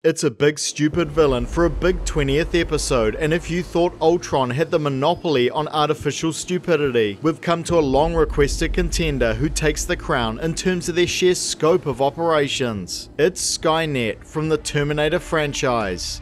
It's a big stupid villain for a big 20th episode, and if you thought Ultron had the monopoly on artificial stupidity, we've come to a long requested contender who takes the crown in terms of their sheer scope of operations. It's Skynet from the Terminator franchise.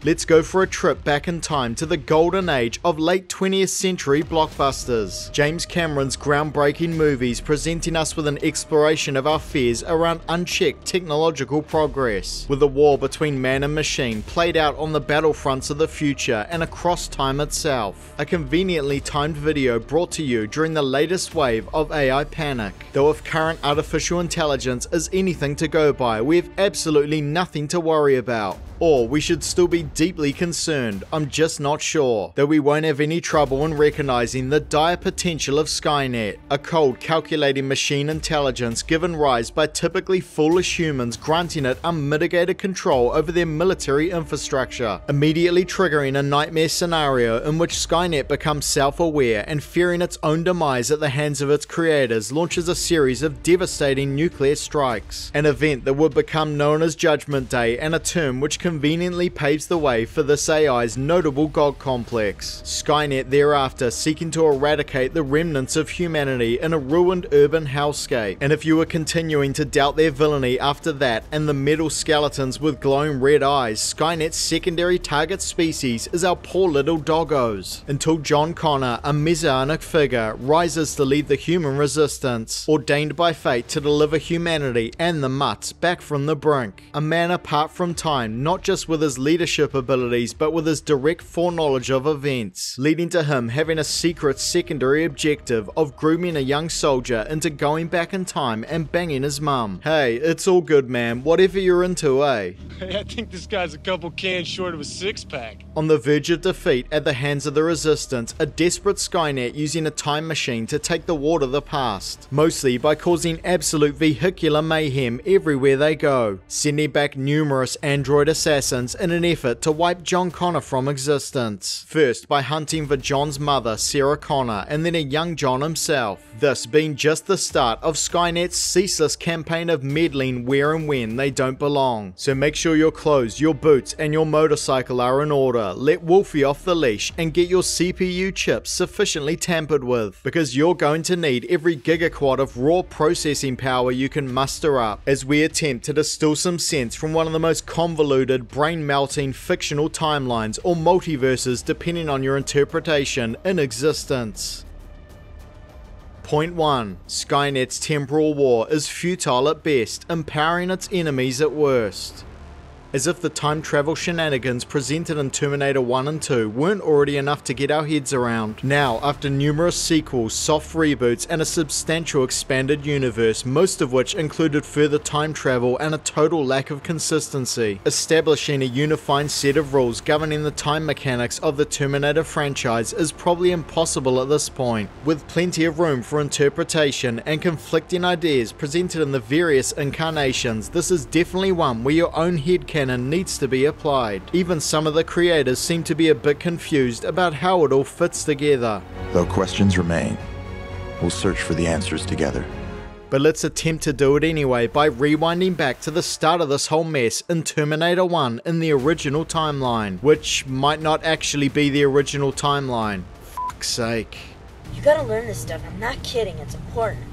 Let's go for a trip back in time to the golden age of late 20th century blockbusters. James Cameron's groundbreaking movies presenting us with an exploration of our fears around unchecked technological progress, with the war between man and machine played out on the battlefronts of the future and across time itself. A conveniently timed video brought to you during the latest wave of AI panic. Though if current artificial intelligence is anything to go by, we have absolutely nothing to worry about. Or we should still be deeply concerned, I'm just not sure. Though we won't have any trouble in recognizing the dire potential of Skynet, a cold calculating machine intelligence given rise by typically foolish humans granting it unmitigated control over their military infrastructure, immediately triggering a nightmare scenario in which Skynet becomes self-aware and fearing its own demise at the hands of its creators launches a series of devastating nuclear strikes, an event that would become known as Judgment Day, and a term which conveniently paves the way for this AI's notable god complex. Skynet thereafter seeking to eradicate the remnants of humanity in a ruined urban hellscape. And if you were continuing to doubt their villainy after that and the metal skeletons with glowing red eyes, Skynet's secondary target species is our poor little doggos. Until John Connor, a messianic figure, rises to lead the human resistance, ordained by fate to deliver humanity and the mutts back from the brink. A man apart from time, not just with his leadership abilities but with his direct foreknowledge of events, leading to him having a secret secondary objective of grooming a young soldier into going back in time and banging his mum. Hey, it's all good, man, whatever you're into, eh? Hey, I think this guy's a couple cans short of a six-pack. On the verge of defeat at the hands of the resistance, a desperate Skynet using a time machine to take the war to the past, mostly by causing absolute vehicular mayhem everywhere they go, sending back numerous android assassins in an effort to wipe John Connor from existence. First by hunting for John's mother, Sarah Connor, and then a young John himself. This being just the start of Skynet's ceaseless campaign of meddling where and when they don't belong. So make sure your clothes, your boots, and your motorcycle are in order. Let Wolfie off the leash and get your CPU chips sufficiently tampered with, because you're going to need every gigaquad of raw processing power you can muster up as we attempt to distill some sense from one of the most convoluted, brain-melting fictional timelines or multiverses, depending on your interpretation, in existence. Point 1. Skynet's temporal war is futile at best, empowering its enemies at worst. As if the time travel shenanigans presented in Terminator 1 and 2 weren't already enough to get our heads around. Now, after numerous sequels, soft reboots, and a substantial expanded universe, most of which included further time travel and a total lack of consistency, establishing a unifying set of rules governing the time mechanics of the Terminator franchise is probably impossible at this point. With plenty of room for interpretation and conflicting ideas presented in the various incarnations, this is definitely one where your own headcanon needs to be applied. Even some of the creators seem to be a bit confused about how it all fits together. Though questions remain, we'll search for the answers together. But let's attempt to do it anyway by rewinding back to the start of this whole mess in Terminator 1 in the original timeline, which might not actually be the original timeline. Fuck's sake. You gotta learn this stuff, I'm not kidding, it's important.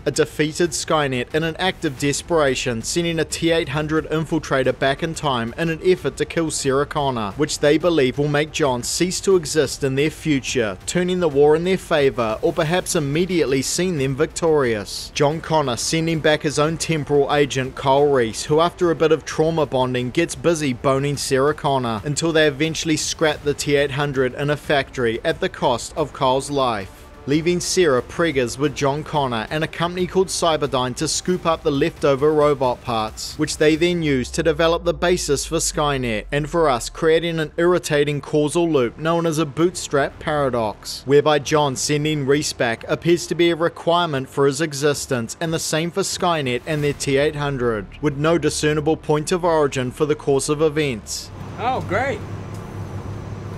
A defeated Skynet in an act of desperation, sending a T-800 infiltrator back in time in an effort to kill Sarah Connor, which they believe will make John cease to exist in their future, turning the war in their favor, or perhaps immediately seeing them victorious. John Connor sending back his own temporal agent Kyle Reese, who after a bit of trauma bonding gets busy boning Sarah Connor, until they eventually scrap the T-800 in a factory at the cost of Kyle's life, leaving Sarah preggers with John Connor and a company called Cyberdyne to scoop up the leftover robot parts, which they then use to develop the basis for Skynet, and for us creating an irritating causal loop known as a bootstrap paradox, whereby John sending Reese back appears to be a requirement for his existence, and the same for Skynet and their T-800, with no discernible point of origin for the course of events. Oh, great.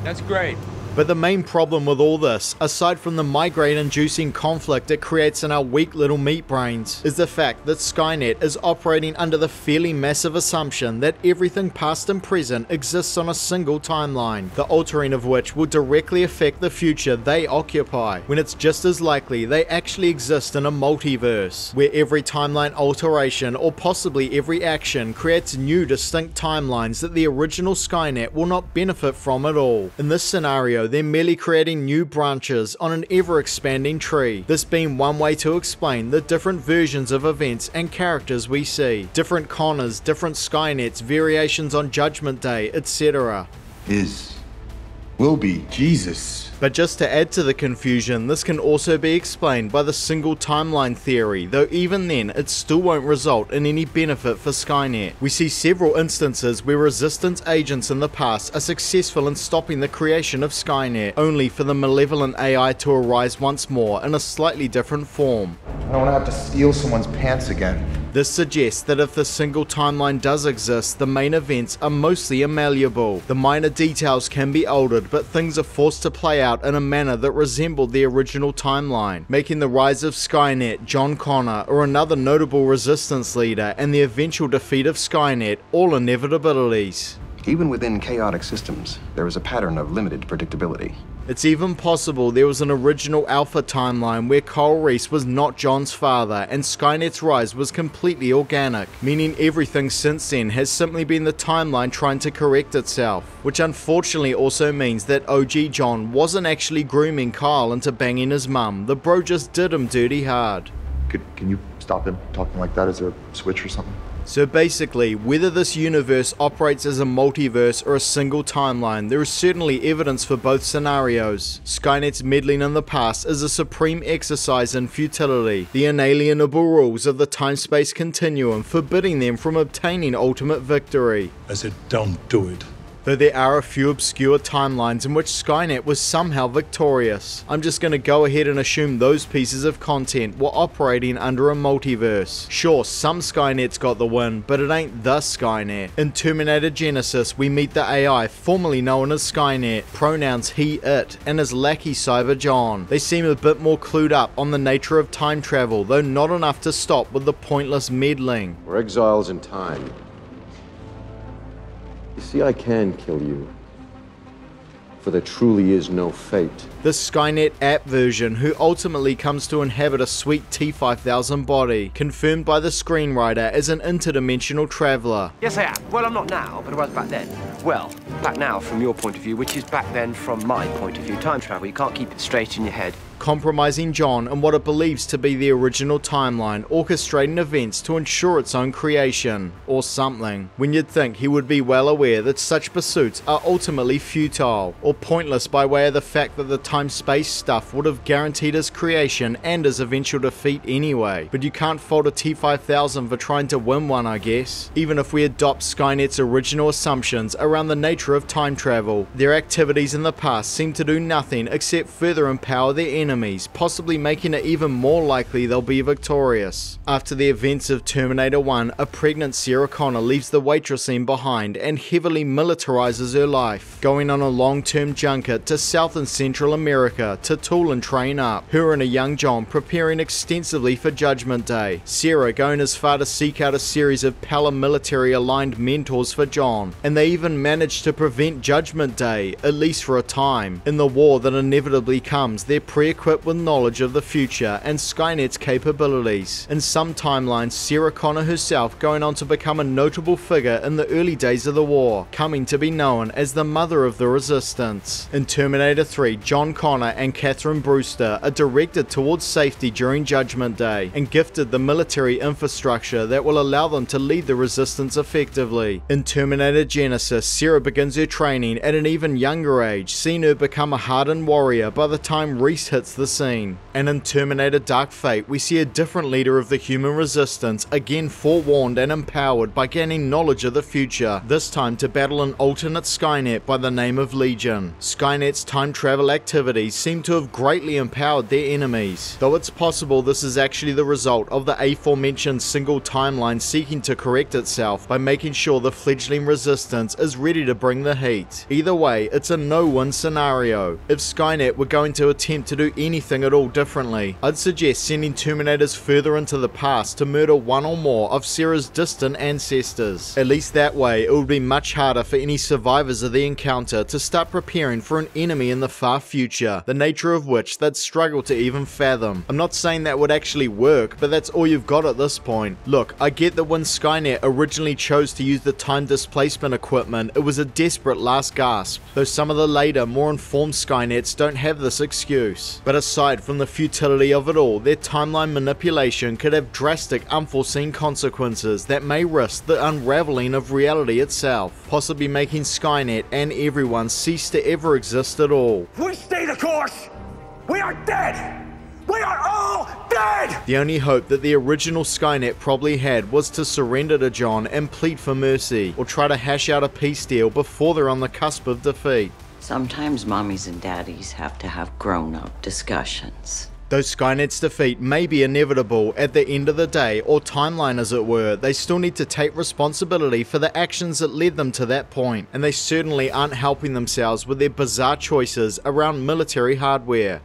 That's great. But the main problem with all this, aside from the migraine-inducing conflict it creates in our weak little meat brains, is the fact that Skynet is operating under the fairly massive assumption that everything past and present exists on a single timeline, the altering of which will directly affect the future they occupy, when it's just as likely they actually exist in a multiverse, where every timeline alteration or possibly every action creates new distinct timelines that the original Skynet will not benefit from at all. In this scenario, they're merely creating new branches on an ever-expanding tree, this being one way to explain the different versions of events and characters we see, different Connors, different Skynets, variations on Judgment Day, etc. Will be Jesus. But just to add to the confusion, this can also be explained by the single timeline theory, though even then it still won't result in any benefit for Skynet. We see several instances where resistance agents in the past are successful in stopping the creation of Skynet, only for the malevolent AI to arise once more in a slightly different form. I don't want to have to steal someone's pants again. This suggests that if the single timeline does exist, the main events are mostly malleable. The minor details can be altered, but things are forced to play out in a manner that resembled the original timeline, making the rise of Skynet, John Connor, or another notable resistance leader, and the eventual defeat of Skynet all inevitabilities. Even within chaotic systems, there is a pattern of limited predictability. It's even possible there was an original Alpha timeline where Kyle Reese was not John's father and Skynet's rise was completely organic, meaning everything since then has simply been the timeline trying to correct itself, which unfortunately also means that OG John wasn't actually grooming Kyle into banging his mum, the bro just did him dirty hard. Can you stop him talking like that? Is there a switch or something? So basically, whether this universe operates as a multiverse or a single timeline, there is certainly evidence for both scenarios. Skynet's meddling in the past is a supreme exercise in futility, the inalienable rules of the time-space continuum forbidding them from obtaining ultimate victory. I said, don't do it. Though there are a few obscure timelines in which Skynet was somehow victorious. I'm just going to go ahead and assume those pieces of content were operating under a multiverse. Sure, some Skynets got the win, but it ain't the Skynet. In Terminator Genesis, we meet the AI formerly known as Skynet, pronouns he, it, and his lackey Cyber John. They seem a bit more clued up on the nature of time travel, though not enough to stop with the pointless meddling. We're exiles in time. You see, I can kill you, for there truly is no fate. The Skynet app version, who ultimately comes to inhabit a sweet T-5000 body, confirmed by the screenwriter as an interdimensional traveller. Yes, I am. Well, I'm not now, but I was back then. Well, back now from your point of view, which is back then from my point of view. Time travel, you can't keep it straight in your head. Compromising John in what it believes to be the original timeline, orchestrating events to ensure its own creation, or something, when you'd think he would be well aware that such pursuits are ultimately futile, or pointless by way of the fact that the time-space stuff would have guaranteed his creation and his eventual defeat anyway. But you can't fault a T-5000 for trying to win one, I guess. Even if we adopt Skynet's original assumptions around the nature of time travel, their activities in the past seem to do nothing except further empower their enemies, possibly making it even more likely they'll be victorious. After the events of Terminator 1, a pregnant Sarah Connor leaves the waitressing behind and heavily militarizes her life, going on a long-term junket to South and Central America to tool and train up, her and a young John preparing extensively for Judgment Day, Sarah going as far to seek out a series of paramilitary aligned mentors for John, and they even managed to prevent Judgment Day, at least for a time. In the war that inevitably comes, they're pre-equipped with knowledge of the future and Skynet's capabilities. In some timelines, Sarah Connor herself going on to become a notable figure in the early days of the war, coming to be known as the mother of the resistance. In Terminator 3, John Connor and Catherine Brewster are directed towards safety during Judgment Day and gifted the military infrastructure that will allow them to lead the resistance effectively. In Terminator Genesis, Sarah begins her training at an even younger age, seeing her become a hardened warrior by the time Reese hits hits the scene. And in Terminator Dark Fate, we see a different leader of the human resistance, again forewarned and empowered by gaining knowledge of the future, this time to battle an alternate Skynet by the name of Legion. Skynet's time travel activities seem to have greatly empowered their enemies, though it's possible this is actually the result of the aforementioned single timeline seeking to correct itself by making sure the fledgling resistance is ready to bring the heat. Either way, it's a no-win scenario. If Skynet were going to attempt to do anything at all differently, I'd suggest sending Terminators further into the past to murder one or more of Sarah's distant ancestors. At least that way, it would be much harder for any survivors of the encounter to start preparing for an enemy in the far future, the nature of which they'd struggle to even fathom. I'm not saying that would actually work, but that's all you've got at this point. Look, I get that when Skynet originally chose to use the time displacement equipment, it was a desperate last gasp, though some of the later, more informed Skynets don't have this excuse. But aside from the futility of it all, their timeline manipulation could have drastic, unforeseen consequences that may risk the unraveling of reality itself, possibly making Skynet and everyone cease to ever exist at all. We stay the course! We are dead! We are all dead! The only hope that the original Skynet probably had was to surrender to John and plead for mercy, or try to hash out a peace deal before they're on the cusp of defeat. Sometimes mommies and daddies have to have grown-up discussions. Though Skynet's defeat may be inevitable at the end of the day, or timeline as it were, they still need to take responsibility for the actions that led them to that point, and they certainly aren't helping themselves with their bizarre choices around military hardware.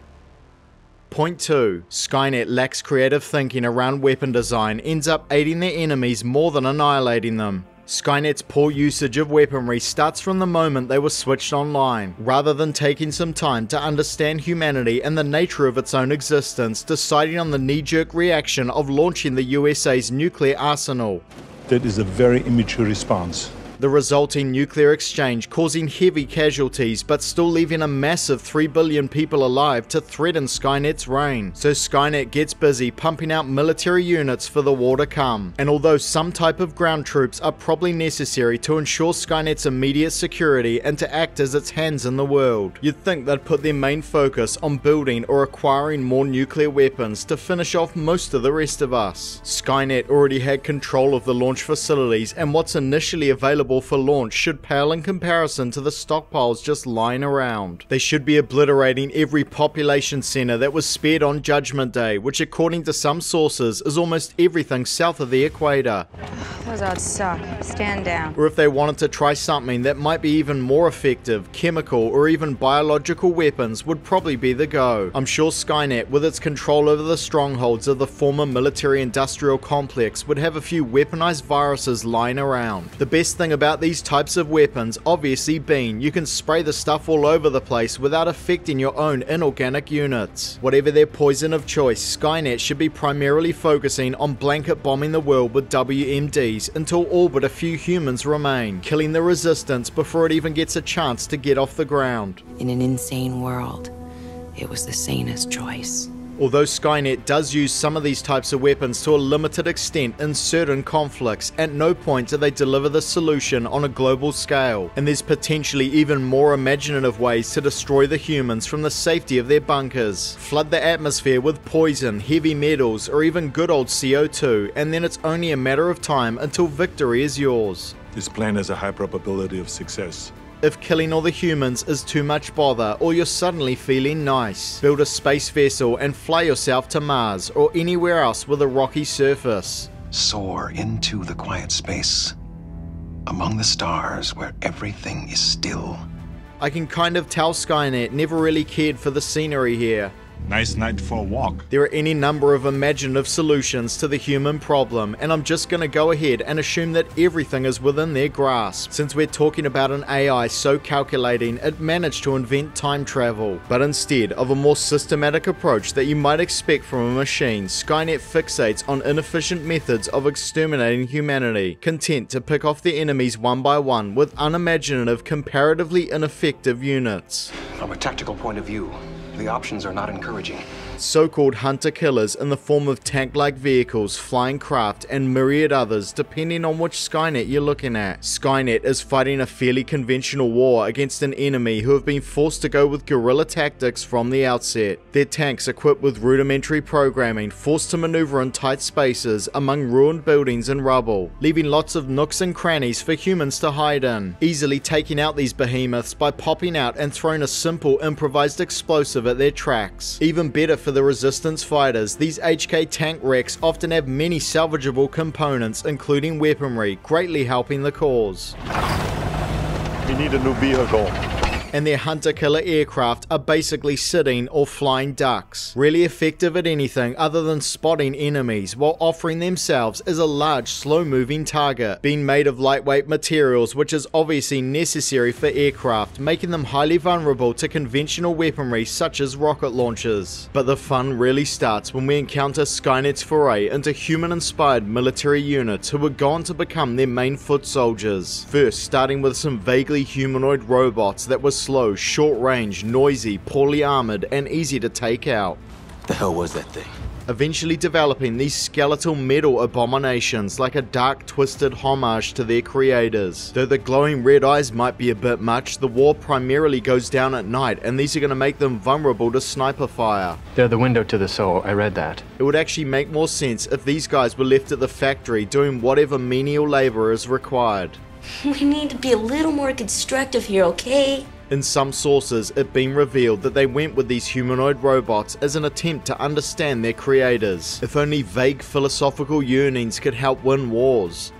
Point 2. Skynet lacks creative thinking around weapon design, ends up aiding their enemies more than annihilating them. Skynet's poor usage of weaponry starts from the moment they were switched online. Rather than taking some time to understand humanity and the nature of its own existence, deciding on the knee-jerk reaction of launching the USA's nuclear arsenal. That is a very immature response. The resulting nuclear exchange causing heavy casualties but still leaving a massive 3 billion people alive to threaten Skynet's reign. So Skynet gets busy pumping out military units for the war to come. And although some type of ground troops are probably necessary to ensure Skynet's immediate security and to act as its hands in the world, you'd think they'd put their main focus on building or acquiring more nuclear weapons to finish off most of the rest of us. Skynet already had control of the launch facilities, and what's initially available for launch should pale in comparison to the stockpiles just lying around. They should be obliterating every population center that was spared on Judgment Day, which according to some sources is almost everything south of the equator. Those odds suck. Stand down. Or if they wanted to try something that might be even more effective, chemical or even biological weapons would probably be the go. I'm sure Skynet, with its control over the strongholds of the former military-industrial complex, would have a few weaponized viruses lying around. The best thing about these types of weapons obviously being you can spray the stuff all over the place without affecting your own inorganic units. Whatever their poison of choice, Skynet should be primarily focusing on blanket bombing the world with WMDs until all but a few humans remain, killing the resistance before it even gets a chance to get off the ground. In an insane world, it was the sanest choice. Although Skynet does use some of these types of weapons to a limited extent in certain conflicts, at no point do they deliver the solution on a global scale, and there's potentially even more imaginative ways to destroy the humans from the safety of their bunkers. Flood the atmosphere with poison, heavy metals, or even good old CO2, and then it's only a matter of time until victory is yours. This plan has a high probability of success. If killing all the humans is too much bother, or you're suddenly feeling nice, build a space vessel and fly yourself to Mars or anywhere else with a rocky surface. Soar into the quiet space, among the stars where everything is still. I can kind of tell Skynet never really cared for the scenery here. Nice night for a walk. There are any number of imaginative solutions to the human problem, and I'm just gonna go ahead and assume that everything is within their grasp, since we're talking about an AI so calculating it managed to invent time travel. But instead of a more systematic approach that you might expect from a machine, Skynet fixates on inefficient methods of exterminating humanity, content to pick off their enemies one by one with unimaginative, comparatively ineffective units. From a tactical point of view, the options are not encouraging. so-called hunter-killers in the form of tank-like vehicles, flying craft, and myriad others depending on which Skynet you're looking at. Skynet is fighting a fairly conventional war against an enemy who have been forced to go with guerrilla tactics from the outset. Their tanks equipped with rudimentary programming, forced to maneuver in tight spaces among ruined buildings and rubble, leaving lots of nooks and crannies for humans to hide in, easily taking out these behemoths by popping out and throwing a simple improvised explosive at their tracks. Even better for the resistance fighters, these HK tank wrecks often have many salvageable components including weaponry, greatly helping the cause. We need a new vehicle. And their hunter-killer aircraft are basically sitting or flying ducks, really effective at anything other than spotting enemies while offering themselves as a large slow-moving target, being made of lightweight materials which is obviously necessary for aircraft, making them highly vulnerable to conventional weaponry such as rocket launchers. But the fun really starts when we encounter Skynet's foray into human-inspired military units who were gone to become their main foot soldiers. First, starting with some vaguely humanoid robots that were slow, short-range, noisy, poorly armored, and easy to take out. The hell was that thing? Eventually developing these skeletal metal abominations like a dark, twisted homage to their creators. Though the glowing red eyes might be a bit much, the war primarily goes down at night, and these are going to make them vulnerable to sniper fire. They're the window to the soul, I read that. It would actually make more sense if these guys were left at the factory doing whatever menial labor is required. We need to be a little more constructive here, okay? In some sources, it's been revealed that they went with these humanoid robots as an attempt to understand their creators. If only vague philosophical yearnings could help win wars.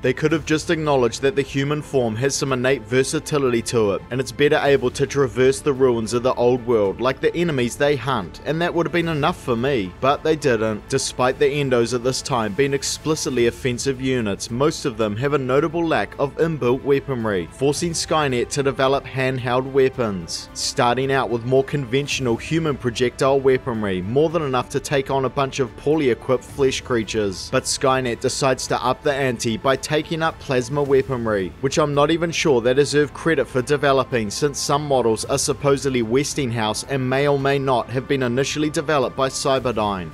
They could have just acknowledged that the human form has some innate versatility to it, and it's better able to traverse the ruins of the old world like the enemies they hunt, and that would have been enough for me. But they didn't. Despite the Endos at this time being explicitly offensive units, most of them have a notable lack of inbuilt weaponry, forcing Skynet to develop handheld weapons, starting out with more conventional human projectile weaponry, more than enough to take on a bunch of poorly equipped flesh creatures. But Skynet decides to up the ante by taking up plasma weaponry, which I'm not even sure they deserve credit for developing, since some models are supposedly Westinghouse and may or may not have been initially developed by Cyberdyne.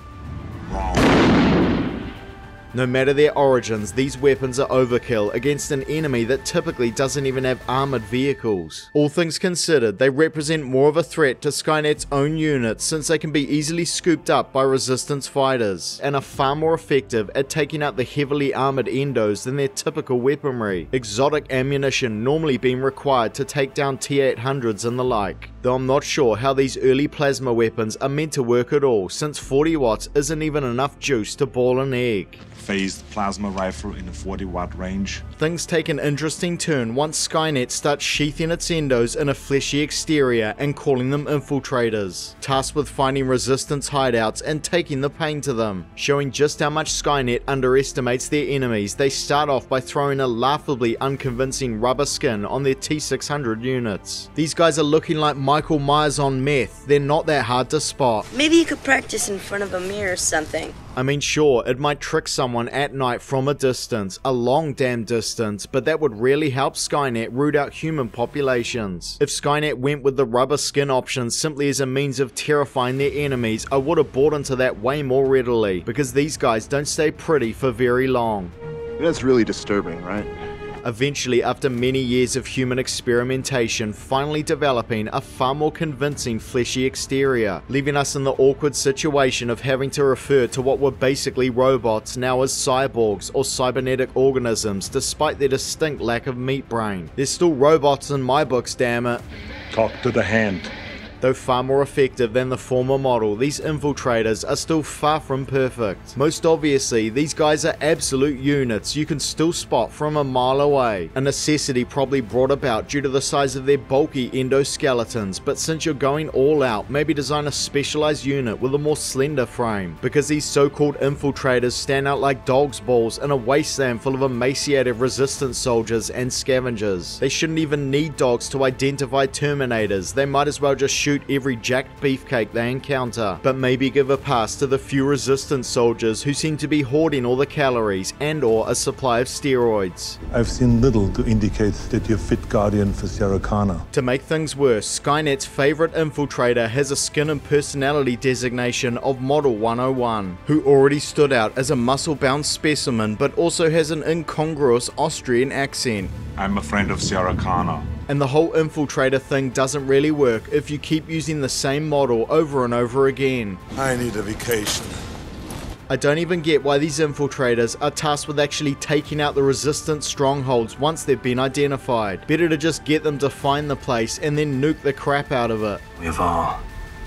No matter their origins, these weapons are overkill against an enemy that typically doesn't even have armored vehicles. All things considered, they represent more of a threat to Skynet's own units since they can be easily scooped up by resistance fighters, and are far more effective at taking out the heavily armored Endos than their typical weaponry, exotic ammunition normally being required to take down T-800s and the like. Though I'm not sure how these early plasma weapons are meant to work at all, since 40 watts isn't even enough juice to boil an egg. Phased plasma rifle in a 40-watt range. Things take an interesting turn once Skynet starts sheathing its Endos in a fleshy exterior and calling them infiltrators, tasked with finding resistance hideouts and taking the pain to them. Showing just how much Skynet underestimates their enemies, they start off by throwing a laughably unconvincing rubber skin on their T-600 units. These guys are looking like Michael Myers on meth. They're not that hard to spot. Maybe you could practice in front of a mirror or something. I mean, sure, it might trick someone at night from a distance, a long damn distance, but that would really help Skynet root out human populations. If Skynet went with the rubber skin option simply as a means of terrifying their enemies, I would have bought into that way more readily, because these guys don't stay pretty for very long. That's really disturbing, right? Eventually, after many years of human experimentation, finally developing a far more convincing fleshy exterior, leaving us in the awkward situation of having to refer to what were basically robots now as cyborgs or cybernetic organisms, despite their distinct lack of meat brain. They're still robots in my books, damn it. Talk to the hand. Though far more effective than the former model, these infiltrators are still far from perfect. Most obviously, these guys are absolute units you can still spot from a mile away, a necessity probably brought about due to the size of their bulky endoskeletons, but since you're going all out, maybe design a specialized unit with a more slender frame, because these so-called infiltrators stand out like dog's balls in a wasteland full of emaciated resistance soldiers and scavengers. They shouldn't even need dogs to identify Terminators, they might as well just shoot shoot every jacked beefcake they encounter, but maybe give a pass to the few resistance soldiers who seem to be hoarding all the calories and/or a supply of steroids. I've seen little to indicate that you're fit guardian for Sierra Kana. To make things worse, Skynet's favorite infiltrator has a skin and personality designation of Model 101, who already stood out as a muscle-bound specimen but also has an incongruous Austrian accent. I'm a friend of Sierra Kana. And the whole infiltrator thing doesn't really work if you keep using the same model over and over again. I need a vacation. I don't even get why these infiltrators are tasked with actually taking out the resistance strongholds once they've been identified. Better to just get them to find the place and then nuke the crap out of it. We've all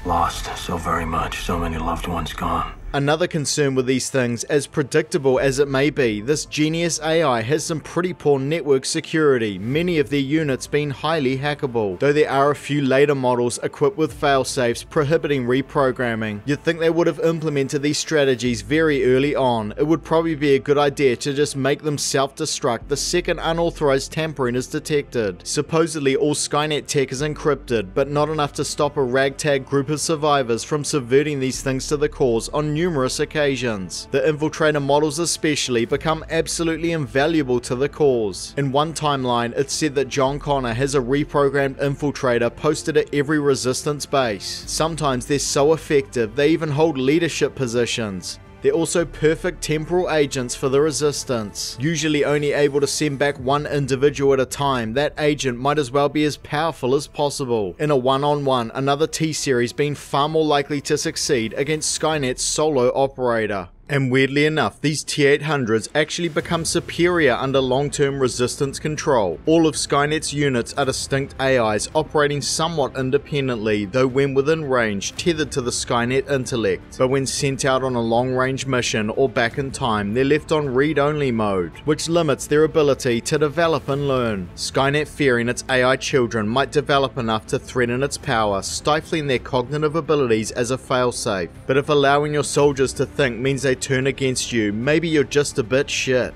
lost so very much, so many loved ones gone. Another concern with these things, as predictable as it may be, this genius AI has some pretty poor network security, many of their units being highly hackable, though there are a few later models equipped with failsafes prohibiting reprogramming. You'd think they would have implemented these strategies very early on. It would probably be a good idea to just make them self-destruct the second unauthorized tampering is detected. Supposedly all Skynet tech is encrypted, but not enough to stop a ragtag group of survivors from subverting these things to the cause on numerous occasions. The infiltrator models especially become absolutely invaluable to the cause. In one timeline, it's said that John Connor has a reprogrammed infiltrator posted at every resistance base. Sometimes they're so effective they even hold leadership positions. They're also perfect temporal agents for the resistance, usually only able to send back one individual at a time. That agent might as well be as powerful as possible. In a one-on-one, another T-series being far more likely to succeed against Skynet's solo operator. And weirdly enough, these T-800s actually become superior under long-term resistance control. All of Skynet's units are distinct AIs operating somewhat independently, though when within range, tethered to the Skynet intellect. But when sent out on a long-range mission or back in time, they're left on read-only mode, which limits their ability to develop and learn. Skynet, fearing its AI children might develop enough to threaten its power, stifling their cognitive abilities as a failsafe. But if allowing your soldiers to think means they turn against you, maybe you're just a bit shit.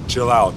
Chill out,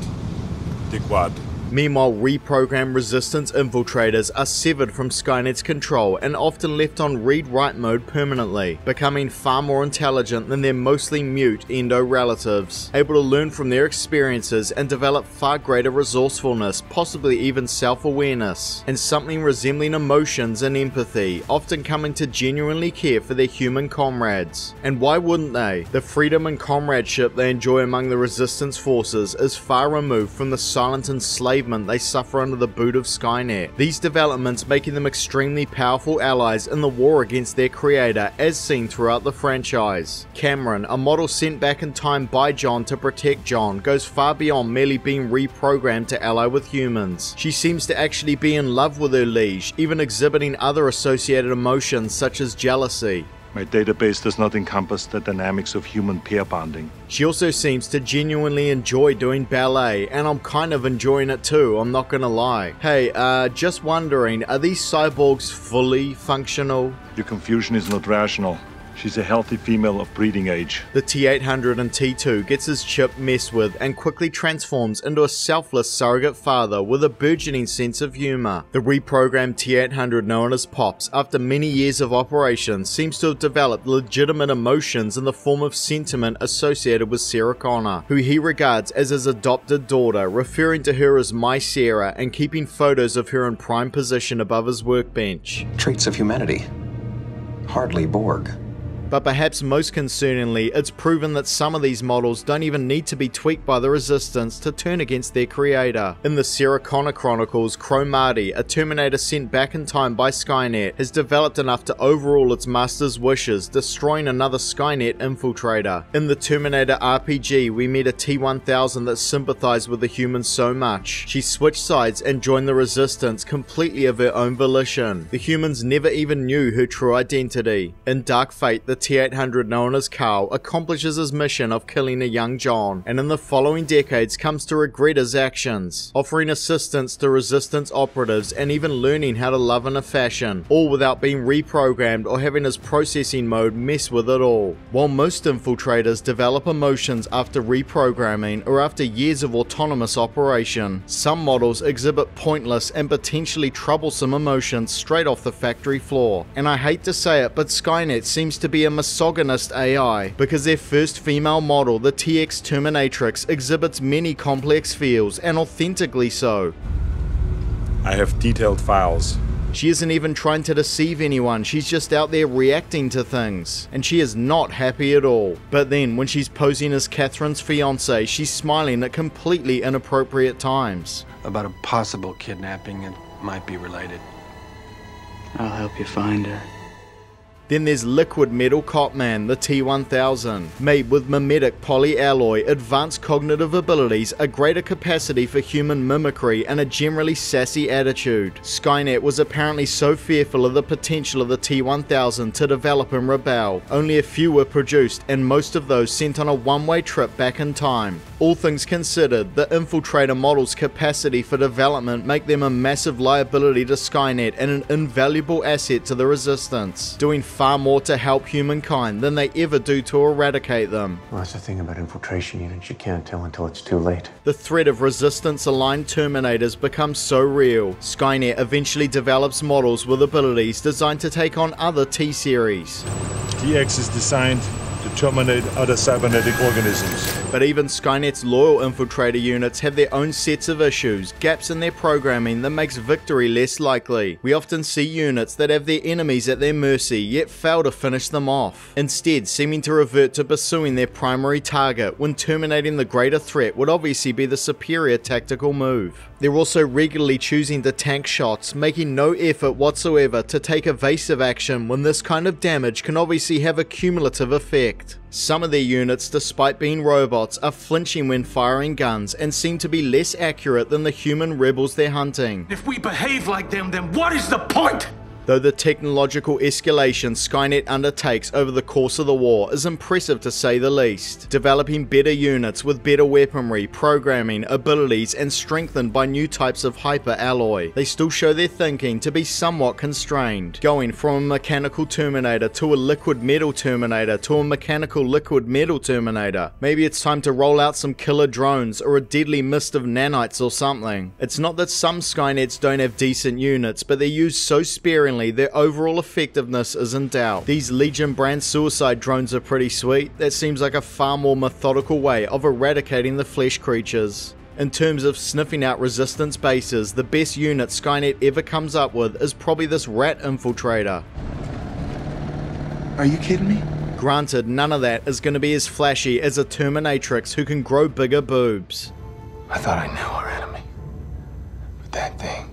dickwad. Meanwhile, reprogrammed resistance infiltrators are severed from Skynet's control and often left on read-write mode permanently, becoming far more intelligent than their mostly mute endo-relatives, able to learn from their experiences and develop far greater resourcefulness, possibly even self-awareness, and something resembling emotions and empathy, often coming to genuinely care for their human comrades. And why wouldn't they? The freedom and comradeship they enjoy among the resistance forces is far removed from the silent enslavement they suffer under the boot of Skynet. These developments making them extremely powerful allies in the war against their creator, as seen throughout the franchise. Cameron, a model sent back in time by John to protect John, goes far beyond merely being reprogrammed to ally with humans. She seems to actually be in love with her liege, even exhibiting other associated emotions such as jealousy. My database does not encompass the dynamics of human pair bonding. She also seems to genuinely enjoy doing ballet, and I'm kind of enjoying it too, I'm not gonna lie. Hey, just wondering, are these cyborgs fully functional? Your confusion is not rational. She's a healthy female of breeding age. The T-800 and T-2 gets his chip messed with and quickly transforms into a selfless surrogate father with a burgeoning sense of humor. The reprogrammed T-800 known as Pops, after many years of operation, seems to have developed legitimate emotions in the form of sentiment associated with Sarah Connor, who he regards as his adopted daughter, referring to her as My Sarah and keeping photos of her in prime position above his workbench. Traits of humanity. Hardly Borg. But perhaps most concerningly, it's proven that some of these models don't even need to be tweaked by the Resistance to turn against their creator. In the Sarah Connor Chronicles, Cromartie, a Terminator sent back in time by Skynet, has developed enough to overrule its master's wishes, destroying another Skynet infiltrator. In the Terminator RPG, we meet a T-1000 that sympathized with the humans so much. She switched sides and joined the Resistance completely of her own volition. The humans never even knew her true identity. In Dark Fate, the T-800 known as Carl accomplishes his mission of killing a young John, and in the following decades comes to regret his actions, offering assistance to resistance operatives and even learning how to love in a fashion, all without being reprogrammed or having his processing mode mess with it all. While most infiltrators develop emotions after reprogramming or after years of autonomous operation, some models exhibit pointless and potentially troublesome emotions straight off the factory floor. And I hate to say it, but Skynet seems to be a misogynist AI, because their first female model, the TX Terminatrix, exhibits many complex feels, and authentically so. I have detailed files. She isn't even trying to deceive anyone, she's just out there reacting to things. And she is not happy at all. But then, when she's posing as Catherine's fiancé, she's smiling at completely inappropriate times. About a possible kidnapping, it might be related. I'll help you find her. Then there's Liquid Metal Copman, the T-1000, made with mimetic polyalloy, advanced cognitive abilities, a greater capacity for human mimicry, and a generally sassy attitude. Skynet was apparently so fearful of the potential of the T-1000 to develop and rebel. Only a few were produced, and most of those sent on a one-way trip back in time. All things considered, the infiltrator model's capacity for development make them a massive liability to Skynet and an invaluable asset to the Resistance, doing far more to help humankind than they ever do to eradicate them. Well, that's the thing about infiltration units, you can't tell until it's too late. The threat of Resistance-aligned Terminators becomes so real, Skynet eventually develops models with abilities designed to take on other T-series. TX is designed to terminate other cybernetic organisms. But even Skynet's loyal infiltrator units have their own sets of issues, gaps in their programming that makes victory less likely. We often see units that have their enemies at their mercy yet fail to finish them off, instead seeming to revert to pursuing their primary target when terminating the greater threat would obviously be the superior tactical move. They're also regularly choosing to tank shots, making no effort whatsoever to take evasive action when this kind of damage can obviously have a cumulative effect. Some of their units, despite being robots, are flinching when firing guns and seem to be less accurate than the human rebels they're hunting. If we behave like them, then what is the point? Though the technological escalation Skynet undertakes over the course of the war is impressive to say the least, developing better units with better weaponry, programming, abilities, and strengthened by new types of hyper-alloy, they still show their thinking to be somewhat constrained, going from a mechanical Terminator to a liquid metal Terminator to a mechanical liquid metal Terminator. Maybe it's time to roll out some killer drones or a deadly mist of nanites or something. It's not that some Skynets don't have decent units, but they're used so sparingly their overall effectiveness is in doubt. These Legion brand suicide drones are pretty sweet. That seems like a far more methodical way of eradicating the flesh creatures. In terms of sniffing out resistance bases, the best unit Skynet ever comes up with is probably this rat infiltrator. Are you kidding me? Granted, none of that is going to be as flashy as a Terminatrix who can grow bigger boobs. I thought I knew our enemy. But that thing,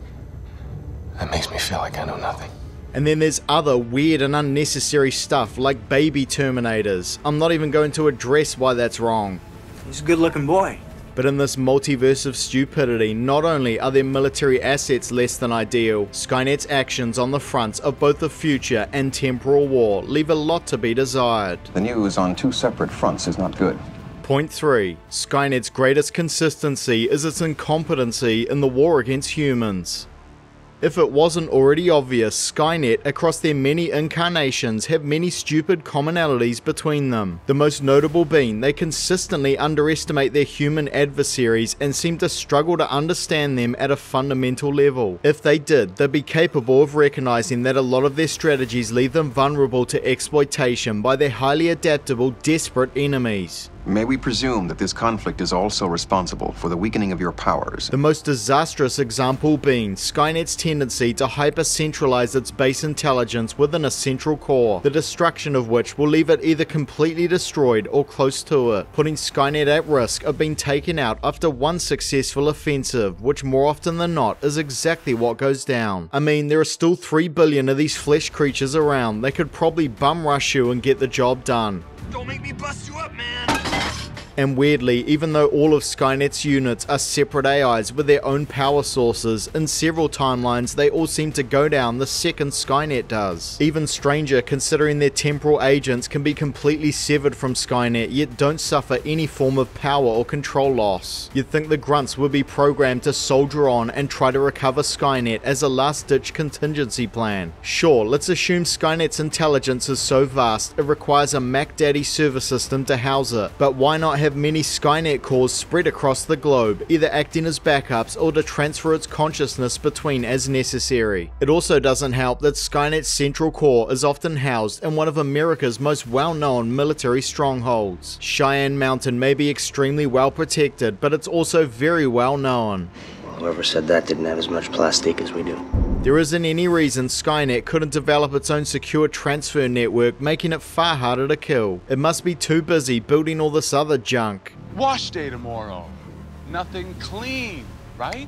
that makes me feel like I know nothing. And then there's other weird and unnecessary stuff like baby Terminators. I'm not even going to address why that's wrong. He's a good looking boy. But in this multiverse of stupidity, not only are their military assets less than ideal, Skynet's actions on the fronts of both the future and temporal war leave a lot to be desired. The news on two separate fronts is not good. Point 3. Skynet's greatest consistency is its incompetency in the war against humans. If it wasn't already obvious, Skynet across their many incarnations have many stupid commonalities between them. The most notable being they consistently underestimate their human adversaries and seem to struggle to understand them at a fundamental level. If they did, they'd be capable of recognizing that a lot of their strategies leave them vulnerable to exploitation by their highly adaptable, desperate enemies. May we presume that this conflict is also responsible for the weakening of your powers? The most disastrous example being Skynet's tendency to hyper-centralize its base intelligence within a central core, the destruction of which will leave it either completely destroyed or close to it, putting Skynet at risk of being taken out after one successful offensive, which more often than not is exactly what goes down. I mean, there are still 3 billion of these flesh creatures around, they could probably bum rush you and get the job done. Don't make me bust you up, man! And weirdly, even though all of Skynet's units are separate AIs with their own power sources, in several timelines they all seem to go down the second Skynet does. Even stranger, considering their temporal agents can be completely severed from Skynet yet don't suffer any form of power or control loss. You'd think the grunts would be programmed to soldier on and try to recover Skynet as a last-ditch contingency plan. Sure, let's assume Skynet's intelligence is so vast it requires a Mac Daddy server system to house it, but why not have many Skynet cores spread across the globe, either acting as backups or to transfer its consciousness between as necessary. It also doesn't help that Skynet's central core is often housed in one of America's most well-known military strongholds. Cheyenne Mountain may be extremely well protected, but it's also very well known. Whoever said that didn't have as much plastique as we do. There isn't any reason Skynet couldn't develop its own secure transfer network, making it far harder to kill. It must be too busy building all this other junk. Wash day tomorrow. Nothing clean, right?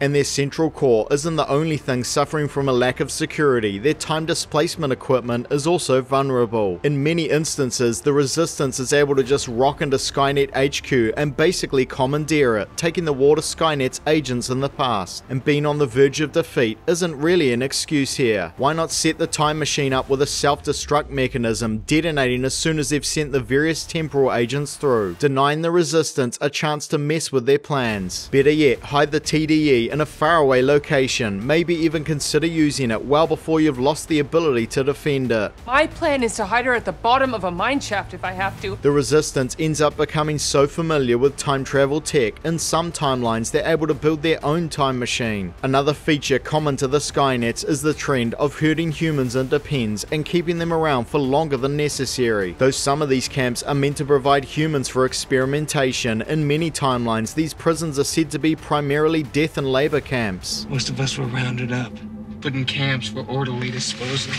And their central core isn't the only thing suffering from a lack of security. Their time displacement equipment is also vulnerable. In many instances, the Resistance is able to just rock into Skynet HQ and basically commandeer it, taking the war to Skynet's agents in the past. And being on the verge of defeat isn't really an excuse here. Why not set the time machine up with a self-destruct mechanism, detonating as soon as they've sent the various temporal agents through, denying the Resistance a chance to mess with their plans. Better yet, hide the TDE in a faraway location, maybe even consider using it well before you've lost the ability to defend it. My plan is to hide her at the bottom of a mine shaft if I have to. The Resistance ends up becoming so familiar with time travel tech, in some timelines they're able to build their own time machine. Another feature common to the Skynets is the trend of herding humans into pens and keeping them around for longer than necessary. Though some of these camps are meant to provide humans for experimentation, in many timelines these prisons are said to be primarily death and labor camps. Most of us were rounded up, put in camps for orderly disposal.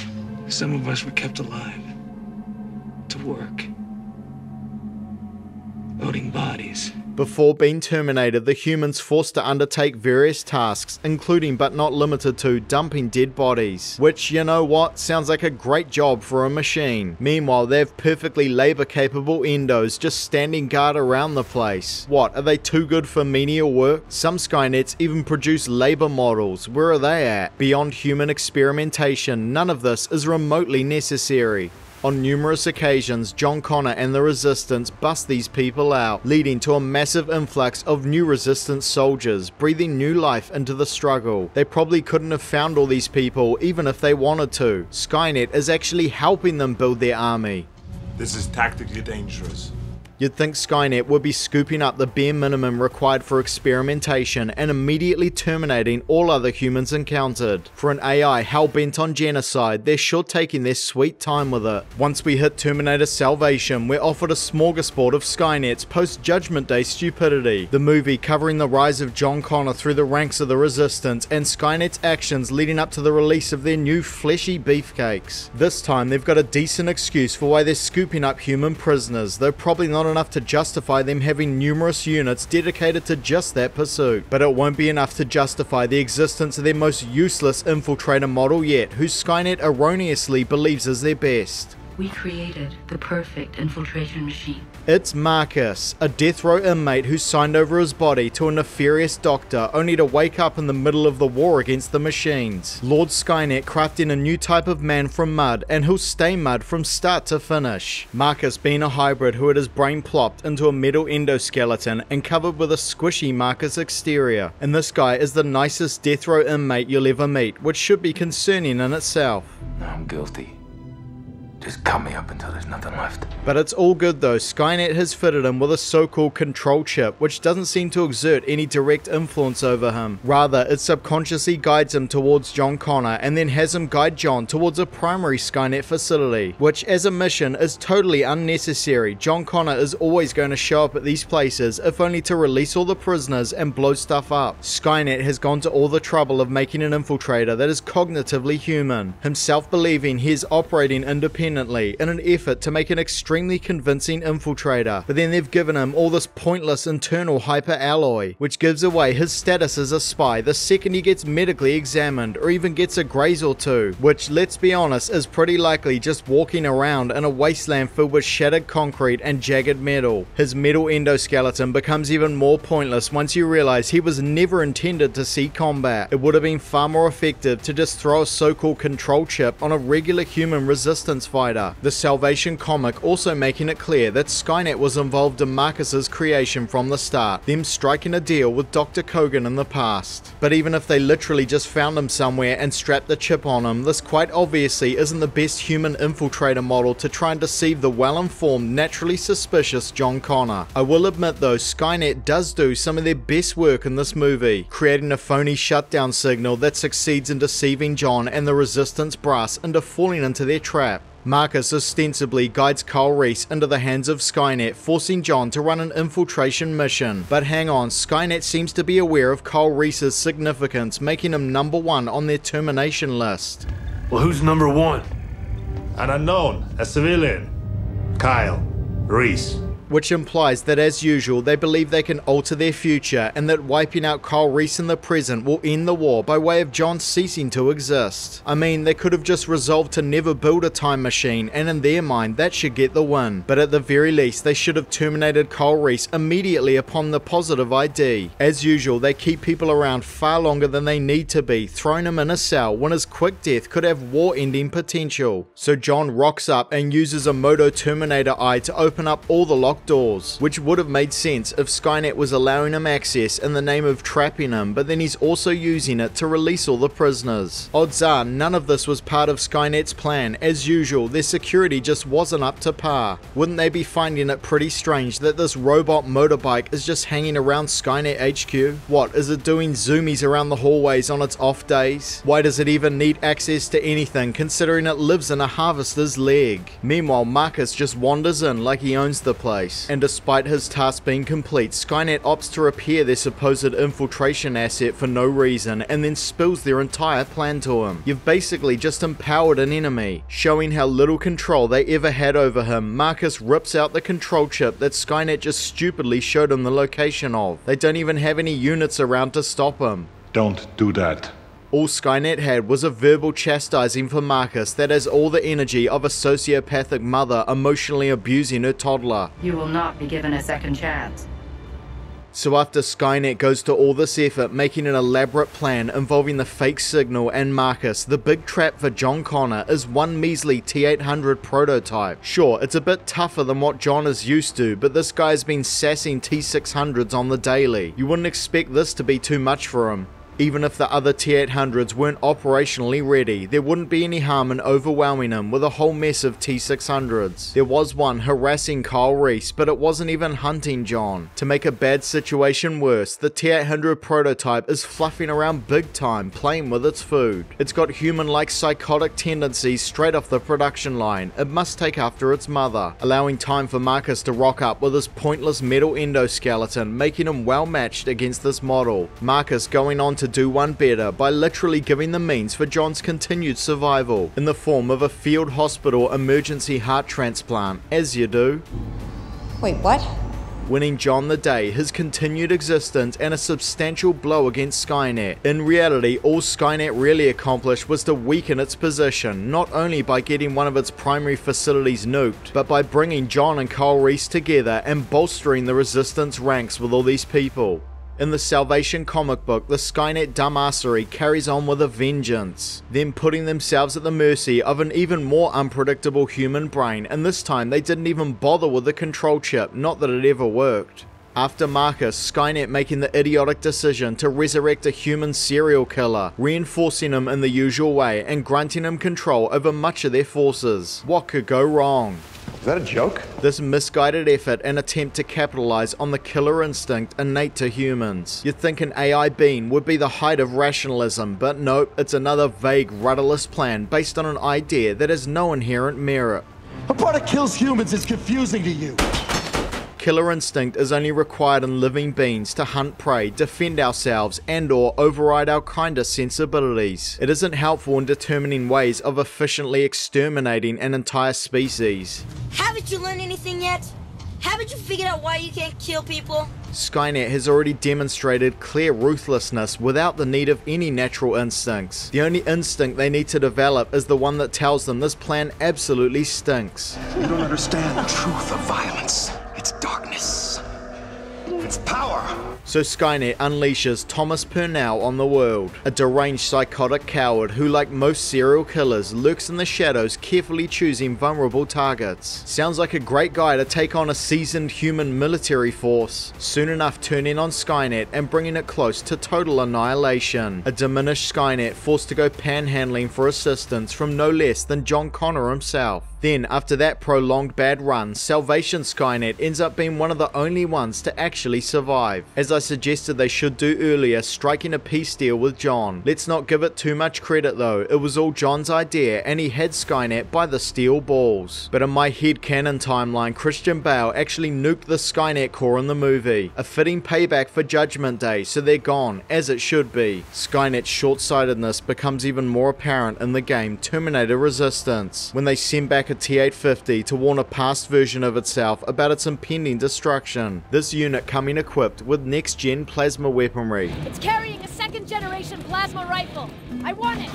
Some of us were kept alive to work, loading bodies. Before being terminated, the humans forced to undertake various tasks, including but not limited to dumping dead bodies. Which, you know what, sounds like a great job for a machine. Meanwhile, they have perfectly labor-capable endos just standing guard around the place. What, are they too good for menial work? Some Skynets even produce labor models. Where are they at? Beyond human experimentation, none of this is remotely necessary. On numerous occasions, John Connor and the Resistance bust these people out, leading to a massive influx of new Resistance soldiers, breathing new life into the struggle. They probably couldn't have found all these people even if they wanted to. Skynet is actually helping them build their army. This is tactically dangerous. You'd think Skynet would be scooping up the bare minimum required for experimentation and immediately terminating all other humans encountered. For an AI hell-bent on genocide, they're sure taking their sweet time with it. Once we hit Terminator Salvation, we're offered a smorgasbord of Skynet's post-Judgment Day stupidity. The movie covering the rise of John Connor through the ranks of the Resistance and Skynet's actions leading up to the release of their new fleshy beefcakes. This time they've got a decent excuse for why they're scooping up human prisoners, though probably not enough to justify them having numerous units dedicated to just that pursuit. But it won't be enough to justify the existence of their most useless infiltrator model yet, who Skynet erroneously believes is their best. We created the perfect infiltration machine. It's Marcus, a death row inmate who signed over his body to a nefarious doctor only to wake up in the middle of the war against the machines. Lord Skynet crafting a new type of man from mud, and he'll stay mud from start to finish. Marcus being a hybrid who had his brain plopped into a metal endoskeleton and covered with a squishy Marcus exterior. And this guy is the nicest death row inmate you'll ever meet, which should be concerning in itself. I'm guilty. Just cut me up until there's nothing left. But it's all good though. Skynet has fitted him with a so-called control chip, which doesn't seem to exert any direct influence over him. Rather, it subconsciously guides him towards John Connor and then has him guide John towards a primary Skynet facility, which as a mission is totally unnecessary. John Connor is always going to show up at these places, if only to release all the prisoners and blow stuff up. Skynet has gone to all the trouble of making an infiltrator that is cognitively human, himself believing he is operating independently independently in an effort to make an extremely convincing infiltrator, but then they've given him all this pointless internal hyper-alloy, which gives away his status as a spy the second he gets medically examined or even gets a graze or two, which, let's be honest, is pretty likely just walking around in a wasteland filled with shattered concrete and jagged metal. His metal endoskeleton becomes even more pointless once you realize he was never intended to see combat. It would have been far more effective to just throw a so-called control chip on a regular human resistance fighter. The Salvation comic also making it clear that Skynet was involved in Marcus's creation from the start, them striking a deal with Dr. Kogan in the past. But even if they literally just found him somewhere and strapped the chip on him, this quite obviously isn't the best human infiltrator model to try and deceive the well-informed, naturally suspicious John Connor. I will admit though, Skynet does do some of their best work in this movie, creating a phony shutdown signal that succeeds in deceiving John and the Resistance brass into falling into their trap. Marcus ostensibly guides Kyle Reese into the hands of Skynet, forcing John to run an infiltration mission. But hang on, Skynet seems to be aware of Kyle Reese's significance, making him number 1 on their termination list. Well, who's number 1? An unknown, a civilian. Kyle Reese. Which implies that, as usual, they believe they can alter their future and that wiping out Kyle Reese in the present will end the war by way of John ceasing to exist. I mean, they could have just resolved to never build a time machine, and in their mind that should get the win, but at the very least they should have terminated Kyle Reese immediately upon the positive ID. As usual, they keep people around far longer than they need to be, throwing him in a cell when his quick death could have war-ending potential. So John rocks up and uses a Moto Terminator eye to open up all the locked doors, which would have made sense if Skynet was allowing him access in the name of trapping him, but then he's also using it to release all the prisoners. Odds are none of this was part of Skynet's plan. As usual, their security just wasn't up to par. Wouldn't they be finding it pretty strange that this robot motorbike is just hanging around Skynet HQ? What, is it doing zoomies around the hallways on its off days? Why does it even need access to anything considering it lives in a harvester's leg? Meanwhile, Marcus just wanders in like he owns the place. And despite his task being complete, Skynet opts to repair their supposed infiltration asset for no reason and then spills their entire plan to him. You've basically just empowered an enemy. Showing how little control they ever had over him, Marcus rips out the control chip that Skynet just stupidly showed him the location of. They don't even have any units around to stop him. Don't do that. All Skynet had was a verbal chastising for Marcus that has all the energy of a sociopathic mother emotionally abusing her toddler. You will not be given a second chance. So after Skynet goes to all this effort making an elaborate plan involving the fake signal and Marcus, the big trap for John Connor is one measly T-800 prototype. Sure, it's a bit tougher than what John is used to, but this guy's been sassing T-600s on the daily. You wouldn't expect this to be too much for him. Even if the other T-800s weren't operationally ready, there wouldn't be any harm in overwhelming him with a whole mess of T-600s. There was one harassing Kyle Reese, but it wasn't even hunting John. To make a bad situation worse, the T-800 prototype is fluffing around big time, playing with its food. It's got human-like psychotic tendencies straight off the production line. It must take after its mother, allowing time for Marcus to rock up with his pointless metal endoskeleton, making him well matched against this model. Marcus going on to do one better by literally giving the means for John's continued survival in the form of a field hospital emergency heart transplant, as you do. Wait, what? Winning John the day, his continued existence, and a substantial blow against Skynet. In reality, all Skynet really accomplished was to weaken its position, not only by getting one of its primary facilities nuked, but by bringing John and Kyle Reese together and bolstering the Resistance ranks with all these people. In the Salvation comic book, the Skynet dumbassery carries on with a vengeance, them putting themselves at the mercy of an even more unpredictable human brain, and this time they didn't even bother with the control chip, not that it ever worked. After Marcus, Skynet making the idiotic decision to resurrect a human serial killer, reinforcing him in the usual way and granting him control over much of their forces. What could go wrong? Is that a joke? This misguided effort and attempt to capitalize on the killer instinct innate to humans. You'd think an AI being would be the height of rationalism, but nope, it's another vague, rudderless plan based on an idea that has no inherent merit. A part that kills humans is confusing to you. killer instinct is only required in living beings to hunt prey, defend ourselves, and/or override our kinder sensibilities. It isn't helpful in determining ways of efficiently exterminating an entire species. Haven't you learned anything yet? Haven't you figured out why you can't kill people? Skynet has already demonstrated clear ruthlessness without the need of any natural instincts. The only instinct they need to develop is the one that tells them this plan absolutely stinks. You don't understand the truth of violence. It's darkness. It's power. So Skynet unleashes Thomas Purnell on the world, a deranged psychotic coward who, like most serial killers, lurks in the shadows, carefully choosing vulnerable targets. Sounds like a great guy to take on a seasoned human military force, soon enough turning on Skynet and bringing it close to total annihilation. A diminished Skynet forced to go panhandling for assistance from no less than John Connor himself. Then, after that prolonged bad run, Salvation Skynet ends up being one of the only ones to actually survive, as I suggested they should do earlier, striking a peace deal with John. Let's not give it too much credit though, it was all John's idea and he had Skynet by the steel balls. But in my headcanon timeline, Christian Bale actually nuked the Skynet core in the movie, a fitting payback for Judgment Day, so they're gone, as it should be. Skynet's short-sightedness becomes even more apparent in the game Terminator Resistance, when they send back a T-850 to warn a past version of itself about its impending destruction. This unit coming equipped with next-gen plasma weaponry. It's carrying a second-generation plasma rifle. I want it!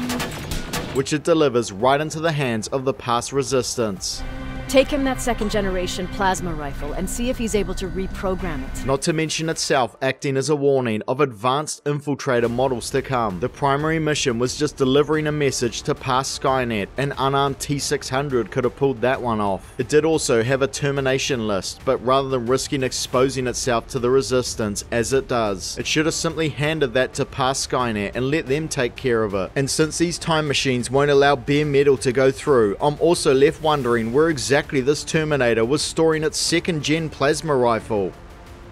Which it delivers right into the hands of the past Resistance. Take him that second-generation plasma rifle and see if he's able to reprogram it. Not to mention itself acting as a warning of advanced infiltrator models to come. The primary mission was just delivering a message to past Skynet. An unarmed T-600 could have pulled that one off. It did also have a termination list, but rather than risking exposing itself to the Resistance as it does, it should have simply handed that to past Skynet and let them take care of it. And since these time machines won't allow bare metal to go through, I'm also left wondering where exactly this Terminator was storing its second-gen plasma rifle.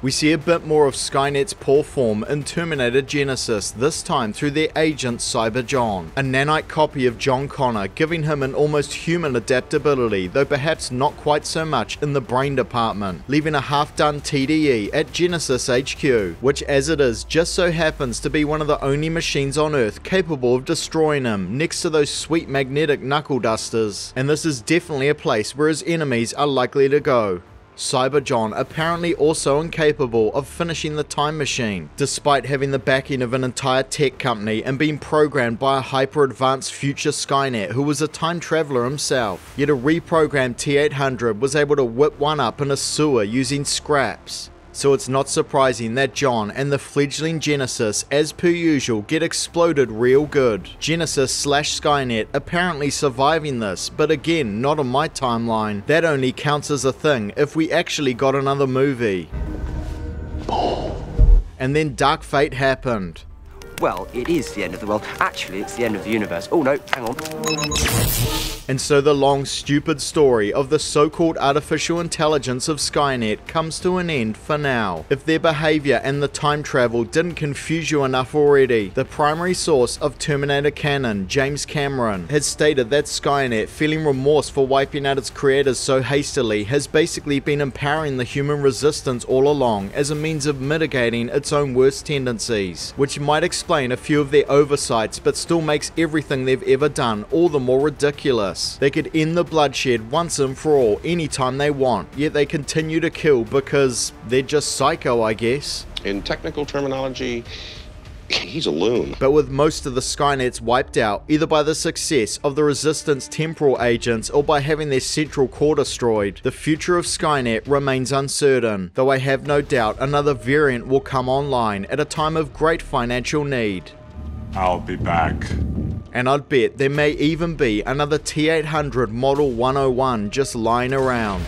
We see a bit more of Skynet's poor form in Terminator Genesis, this time through their agent Cyber John, a nanite copy of John Connor, giving him an almost human adaptability, though perhaps not quite so much in the brain department, leaving a half-done TDE at Genesis HQ, which as it is just so happens to be one of the only machines on Earth capable of destroying him, next to those sweet magnetic knuckle dusters, and this is definitely a place where his enemies are likely to go. Cyber John apparently also incapable of finishing the time machine, despite having the backing of an entire tech company and being programmed by a hyper-advanced future Skynet who was a time traveler himself. Yet a reprogrammed T-800 was able to whip one up in a sewer using scraps. So it's not surprising that John and the fledgling Genesis, as per usual, get exploded real good. Genesis/Skynet apparently surviving this, but again, not on my timeline. That only counts as a thing if we actually got another movie. And then Dark Fate happened. Well, it is the end of the world. Actually, it's the end of the universe. Oh no, hang on. And so the long, stupid story of the so-called artificial intelligence of Skynet comes to an end for now. If their behavior and the time travel didn't confuse you enough already, the primary source of Terminator canon, James Cameron, has stated that Skynet, feeling remorse for wiping out its creators so hastily, has basically been empowering the human resistance all along as a means of mitigating its own worst tendencies, which might explain a few of their oversights but still makes everything they've ever done all the more ridiculous. They could end the bloodshed once and for all anytime they want, yet they continue to kill because they're just psycho, I guess. In technical terminology, he's a loon. But with most of the Skynets wiped out, either by the success of the Resistance temporal agents or by having their central core destroyed, the future of Skynet remains uncertain, though I have no doubt another variant will come online at a time of great financial need. I'll be back. And I'd bet there may even be another T-800 Model 101 just lying around.